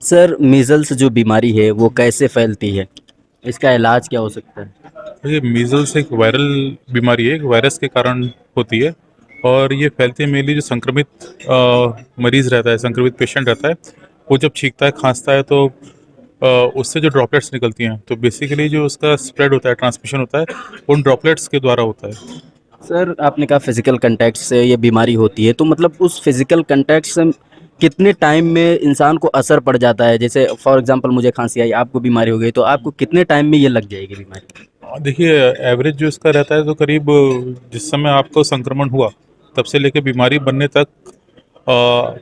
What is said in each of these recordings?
Sir measles जो बीमारी है वो कैसे फैलती है? इसका इलाज क्या हो सकता है? देखिए, मीज़ल्स एक वायरल बीमारी है, एक वायरस के कारण होती है और ये फैलती है मेनली जो संक्रमित मरीज़ रहता है, संक्रमित पेशेंट रहता है, वो जब छींकता है, खाँसता है तो उससे जो ड्रॉपलेट्स निकलती हैं, तो बेसिकली जो उसका स्प्रेड होता है, ट्रांसमिशन होता है, उन ड्रॉपलेट्स के द्वारा होता है। सर आपने कहा फिज़िकल कॉन्टैक्ट से ये बीमारी होती है, तो मतलब उस फिज़िकल कॉन्टैक्ट से कितने टाइम में इंसान को असर पड़ जाता है? जैसे फॉर एग्ज़ाम्पल मुझे खाँसी आई, आपको बीमारी हो गई, तो आपको कितने टाइम में ये लग जाएगी बीमारी? देखिए, एवरेज जो इसका रहता है तो करीब जिस समय आपको संक्रमण हुआ, तब से लेके बीमारी बनने तक अ,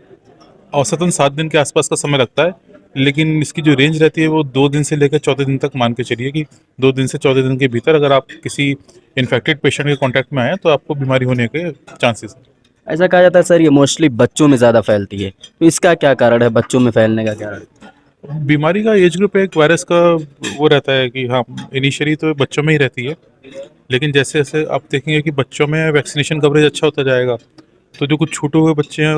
औसतन 7 दिन के आसपास का समय लगता है, लेकिन इसकी जो रेंज रहती है वो 2 दिन से लेकर 14 दिन तक मान के चलिए कि 2 दिन से 14 दिन के भीतर अगर आप किसी इन्फेक्टेड पेशेंट के कॉन्टैक्ट में आए हैं, तो आपको बीमारी होने के चांसेस हैं। ऐसा कहा जाता है सर ये मोस्टली बच्चों में ज़्यादा फैलती है, तो इसका क्या कारण है बच्चों में फैलने का कारण? बीमारी का एज ग्रुप एक वायरस का वो रहता है कि हाँ, इनिशियली तो बच्चों में ही रहती है, लेकिन जैसे-जैसे आप देखेंगे कि बच्चों में वैक्सीनेशन कवरेज अच्छा होता जाएगा, तो जो कुछ छूटे हुए बच्चे हैं,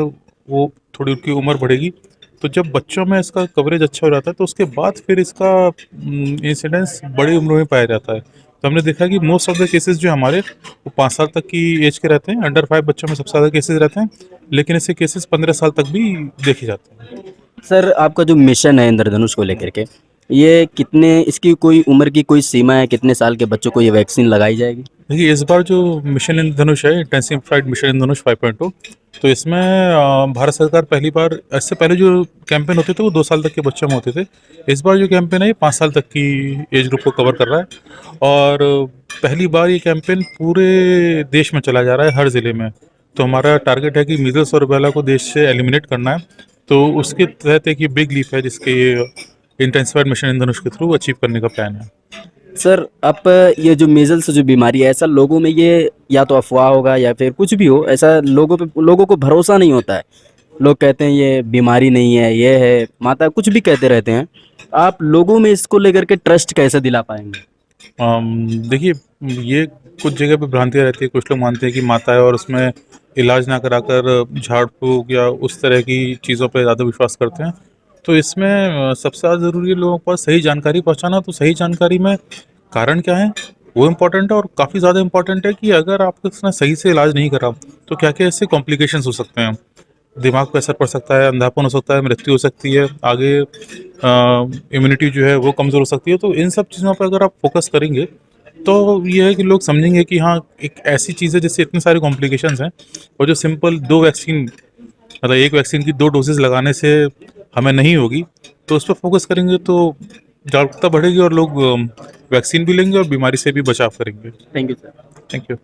वो थोड़ी उनकी उम्र बढ़ेगी, तो जब बच्चों में इसका कवरेज अच्छा हो जाता है, तो उसके बाद फिर इसका इंसिडेंस बड़ी उम्र में पाया जाता है। तो हमने देखा है कि मोस्ट ऑफ द केसेज़ जो हमारे, वो 5 साल तक की एज के रहते हैं, अंडर 5 बच्चों में सबसे ज़्यादा केसेज़ रहते हैं, लेकिन ऐसे केसेज़ 15 साल तक भी देखे जाते हैं। सर आपका जो मिशन है इंद्रधनुष को लेकर के, ये कितने इसकी कोई उम्र की कोई सीमा है, कितने साल के बच्चों को ये वैक्सीन लगाई जाएगी? देखिए, इस बार जो मिशन इंद्रधनुष है, इंटेंसिफाइड मिशन इंद्रधनुष 5.2, तो इसमें भारत सरकार पहली बार, इससे पहले जो कैंपेन होते थे वो 2 साल तक के बच्चों में होते थे। इस बार जो कैंपेन है ये 5 साल तक की एज ग्रुप को कवर कर रहा है और पहली बार ये कैंपेन पूरे देश में चलाया जा रहा है, हर ज़िले में। तो हमारा टारगेट है कि मीज़ल्स और रूबेला को देश से एलिमिनेट करना है। तो उसके तहत एक ये बिग लीप है जिसके ये इंटेंसिफाइड मिशन इंद्रधनुष के थ्रू अचीव करने का प्लान है। सर आप ये जो मीज़ल्स जो बीमारी है ऐसा लोगों में ये या तो अफ़वाह होगा या फिर कुछ भी हो, ऐसा लोगों को भरोसा नहीं होता है। लोग कहते हैं ये बीमारी नहीं है, ये है, माता कुछ भी कहते रहते हैं। आप लोगों में इसको लेकर के ट्रस्ट कैसे दिला पाएँगे? देखिए, ये कुछ जगह पे भ्रांतियाँ रहती है, कुछ लोग मानते हैं कि माता है और उसमें इलाज ना कराकर झाड़-फूँक या उस तरह की चीज़ों पे ज़्यादा विश्वास करते हैं। तो इसमें सबसे ज़्यादा ज़रूरी है लोगों के पास सही जानकारी पहुँचाना, तो सही जानकारी में कारण क्या है, वो इम्पोर्टेंट है और काफ़ी ज़्यादा इम्पोर्टेंट है कि अगर आपने इसमें सही से इलाज नहीं करा, तो क्या-क्या इससे कॉम्प्लिकेशंस हो सकते हैं। दिमाग पे असर पड़ सकता है, अंधापन हो सकता है, मृत्यु हो सकती है, आगे इम्यूनिटी जो है वो कमज़ोर हो सकती है। तो इन सब चीज़ों पे अगर आप फ़ोकस करेंगे, तो ये है कि लोग समझेंगे कि हाँ, एक ऐसी चीज़ है जिससे इतने सारे कॉम्प्लिकेशंस हैं और जो सिंपल 2 वैक्सीन, मतलब 1 वैक्सीन की 2 डोज़ेज़ लगाने से हमें नहीं होगी, तो उस पे फ़ोकस करेंगे तो जागरूकता बढ़ेगी और लोग वैक्सीन भी लेंगे और बीमारी से भी बचाव करेंगे। Thank you sir. Thank you.